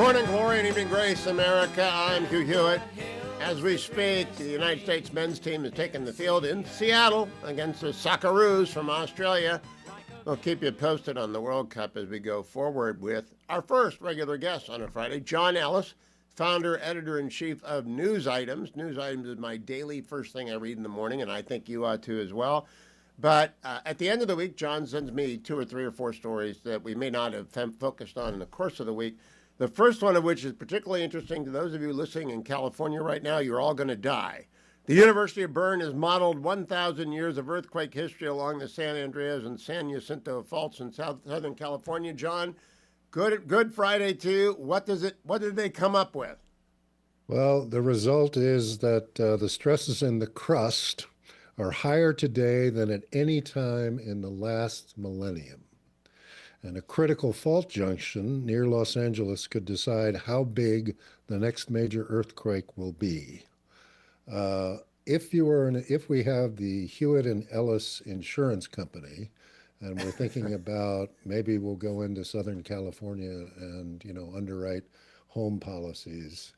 Morning glory and evening grace, America. I'm Hugh Hewitt. As we speak, the United States men's team is taking the field in Seattle against the Socceroos from Australia. We'll keep you posted on the World Cup as we go forward with our first regular guest on a Friday, John Ellis, founder, editor-in-chief of News Items. News Items is my daily first thing I read in the morning, and I think you ought to as well. But at the end of the week, John sends me 2 or 3 or 4 stories that we may not have focused on in the course of the week. The first one of which is particularly interesting to those of you listening in California right now. You're all going to die. The University of Bern has modeled 1,000 years of earthquake history along the San Andreas and San Jacinto faults in Southern California. John, Good Friday to you. What did they come up with? Well, the result is that the stresses in the crust are higher today than at any time in the last millennium. And a critical fault junction near Los Angeles could decide how big the next major earthquake will be. If we have the Hewitt and Ellis Insurance Company, and we're thinking about maybe we'll go into Southern California and underwrite home policies,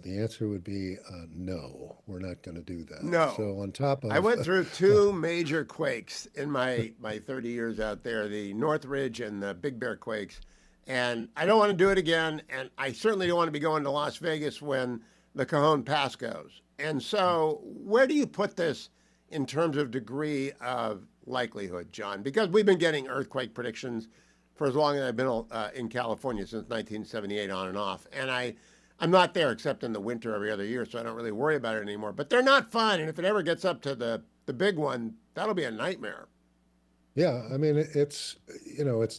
the answer would be no, we're not going to do that. No. So on top I of went through 2 major quakes in my 30 years out there, the Northridge and the Big Bear quakes. And I don't want to do it again. And I certainly don't want to be going to Las Vegas when the Cajon Pass goes. And so where do you put this in terms of degree of likelihood, John? Because we've been getting earthquake predictions for as long as I've been in California, since 1978 on and off. And I'm not there except in the winter every other year, so I don't really worry about it anymore. But they're not fun, and if it ever gets up to the big one, that'll be a nightmare. Yeah, I mean, it's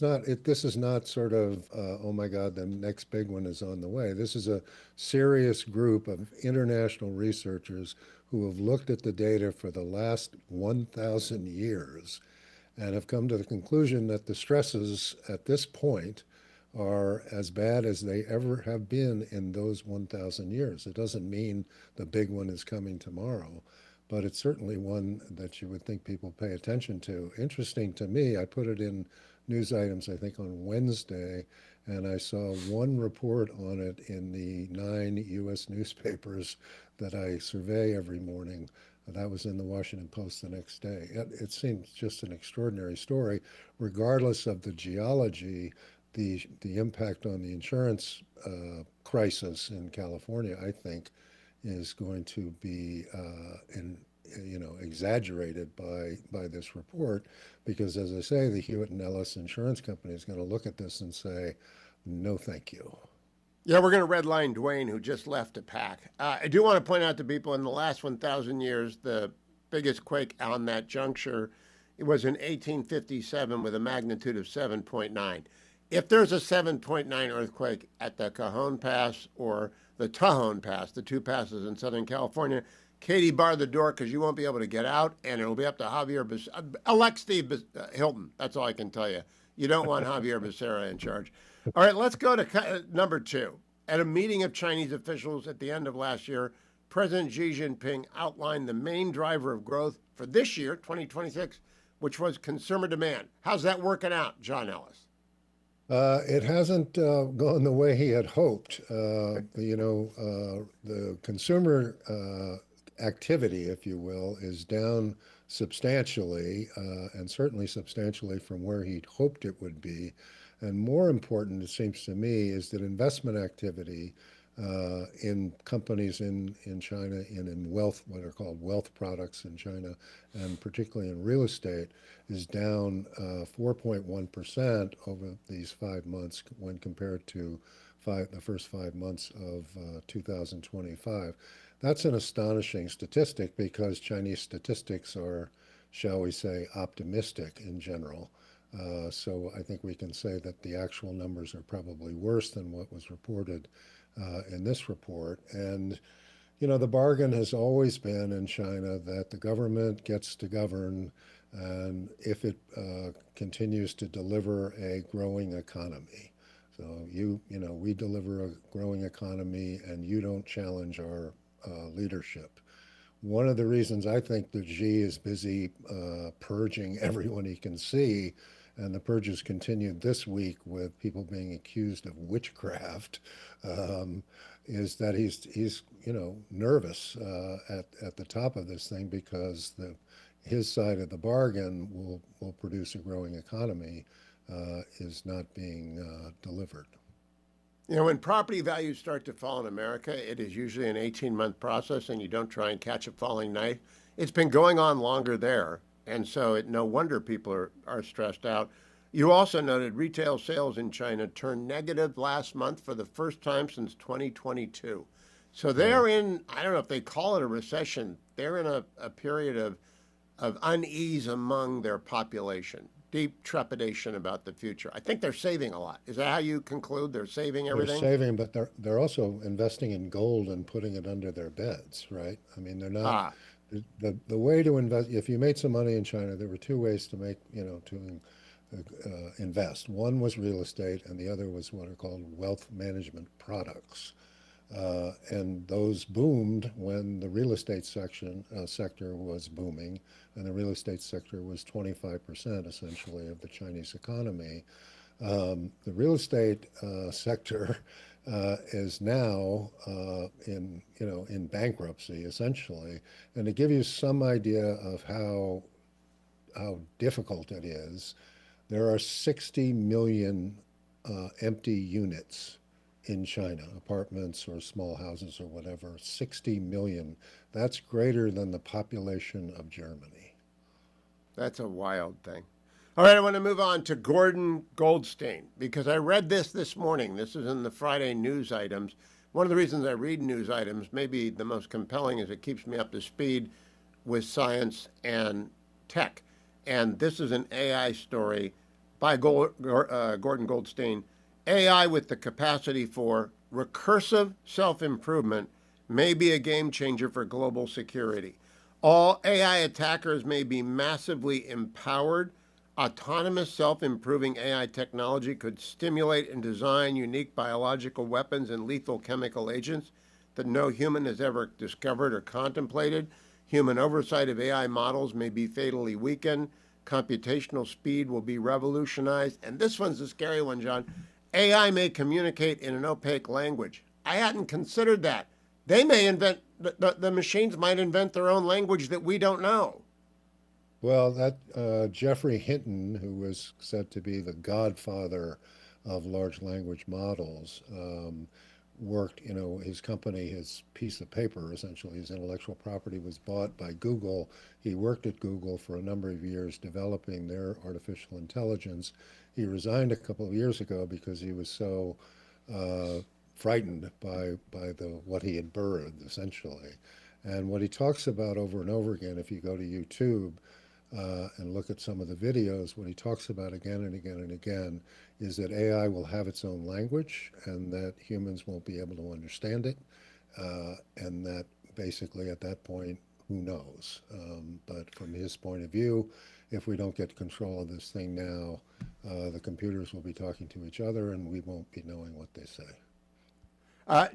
not, this is not sort of, oh my God, the next big one is on the way. This is a serious group of international researchers who have looked at the data for the last 1,000 years and have come to the conclusion that the stresses at this point are as bad as they ever have been in those 1,000 years. It doesn't mean the big one is coming tomorrow, but it's certainly one that you would think people pay attention to. Interesting to me, I put it in News Items, I think, on Wednesday, and I saw one report on it in the 9 U.S. newspapers that I survey every morning. That was in the Washington Post the next day. It seems just an extraordinary story, regardless of the geology. The impact on the insurance crisis in California, I think, is going to be exaggerated by this report, because, as I say, the Hewitt and Ellis Insurance Company is going to look at this and say, no, thank you. Yeah, we're going to redline Dwayne, who just left to pack. I do want to point out to people, in the last 1,000 years, the biggest quake on that juncture, it was in 1857 with a magnitude of 7.9. If there's a 7.9 earthquake at the Cajon Pass or the Tajon Pass, the 2 passes in Southern California, Katie, bar the door, because you won't be able to get out, and it'll be up to Javier elect Steve Hilton. That's all I can tell you. You don't want Javier Becerra in charge. All right, let's go to number 2. At a meeting of Chinese officials at the end of last year, President Xi Jinping outlined the main driver of growth for this year, 2026, which was consumer demand. How's that working out, John Ellis? It hasn't gone the way he had hoped. The consumer activity, if you will, is down substantially, and certainly substantially from where he'd hoped it would be. And more important, it seems to me, is that investment activity in companies in China and in wealth, what are called wealth products in China, and particularly in real estate, is down 4.1% over these 5 months when compared to the first 5 months of 2025. That's an astonishing statistic, because Chinese statistics are, shall we say, optimistic in general. So I think we can say that the actual numbers are probably worse than what was reported in this report. And, the bargain has always been in China that the government gets to govern, and if it continues to deliver a growing economy. So we deliver a growing economy, and you don't challenge our leadership. One of the reasons I think that Xi is busy purging everyone he can see and the purges continued this week with people being accused of witchcraft, um, is that he's nervous at the top of this thing because the his side of the bargain will produce a growing economy is not being delivered. When property values start to fall in America, it is usually an 18-month process, and you don't try and catch a falling knife. It's been going on longer there, and so no wonder people are stressed out. You also noted retail sales in China turned negative last month for the first time since 2022. So Right. they're in, I don't know if they call it a recession, they're in a period of unease among their population, deep trepidation about the future. I think they're saving a lot. Is that how you conclude? They're saving They're everything? saving, but they're also investing in gold and putting it under their beds, right? I mean, they're not Ah, the way to invest. If you made some money in China, there were two ways to make, to invest. One was real estate, and the other was what are called wealth management products. And those boomed when the real estate sector was booming, and the real estate sector was 25% essentially of the Chinese economy. The real estate sector is now in bankruptcy essentially, and to give you some idea of how difficult it is, there are 60 million empty units in China, apartments or small houses or whatever. 60 million. That's greater than the population of Germany. that's a wild thing. All right, I want to move on to Gordon Goldstein because I read this morning. This is in the Friday news items. One of the reasons I read news items, maybe the most compelling, is it keeps me up to speed with science and tech. And this is an AI story by Gordon Goldstein. AI with the capacity for recursive self improvement may be a game changer for global security. All AI attackers may be massively empowered. Autonomous self improving AI technology could stimulate and design unique biological weapons and lethal chemical agents that no human has ever discovered or contemplated. Human oversight of AI models may be fatally weakened. Computational speed will be revolutionized. And this one's a scary one, John. AI may communicate in an opaque language. I hadn't considered that. They may invent, the machines might invent their own language that we don't know. Well, that Jeffrey Hinton, who was said to be the godfather of large language models, worked, his company, his piece of paper, essentially, his intellectual property was bought by Google. He worked at Google for a number of years developing their artificial intelligence. He resigned a couple of years ago because he was so uh, frightened by the what he had birthed, essentially. And what he talks about over and over again, if you go to YouTube, and look at some of the videos, what he talks about again and again and again is that AI will have its own language and that humans won't be able to understand it. And that basically at that point, who knows? But from his point of view, if we don't get control of this thing now, the computers will be talking to each other and we won't be knowing what they say.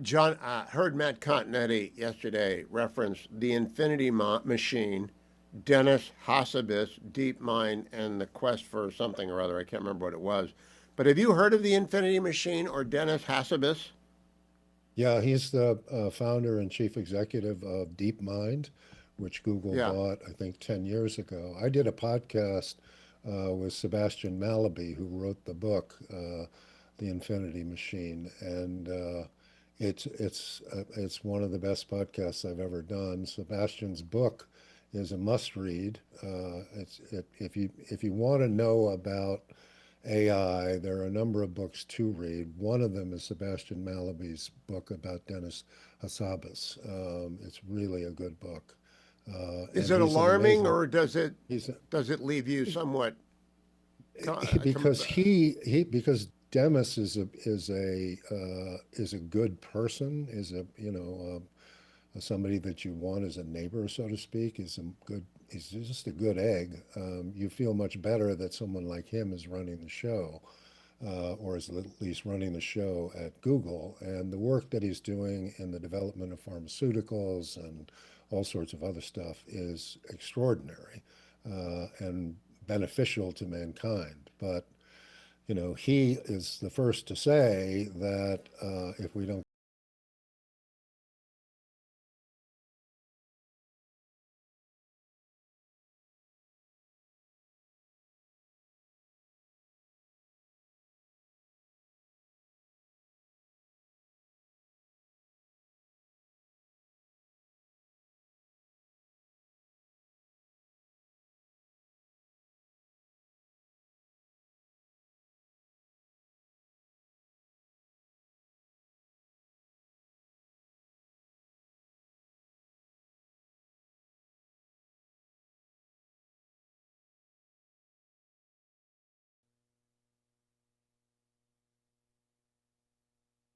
John, heard Matt Continetti yesterday reference the Infinity Machine, Dennis Hassabis, DeepMind, and the quest for something or other. I can't remember what it was. But have you heard of the Infinity Machine or Dennis Hassabis? Yeah, he's the founder and chief executive of DeepMind, which Google Yeah. bought, I think, 10 years ago. I did a podcast with Sebastian Mallaby, who wrote the book, The Infinity Machine, and it's one of the best podcasts I've ever done. Sebastian's book is a must-read. If you want to know about AI, there are a number of books to read. One of them is Sebastian Mallaby's book about Dennis Hassabis. It's really a good book, Is and it he's an alarming amazing. or He's does it leave you somewhat because because Demis is a good person, is a somebody that you want as a neighbor, so to speak, is a good. He's just a good egg. You feel much better that someone like him is running the show, or is at least running the show at Google. And the work that he's doing in the development of pharmaceuticals and all sorts of other stuff is extraordinary and beneficial to mankind. But he is the first to say that if we don't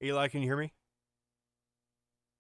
Eli, can you hear me?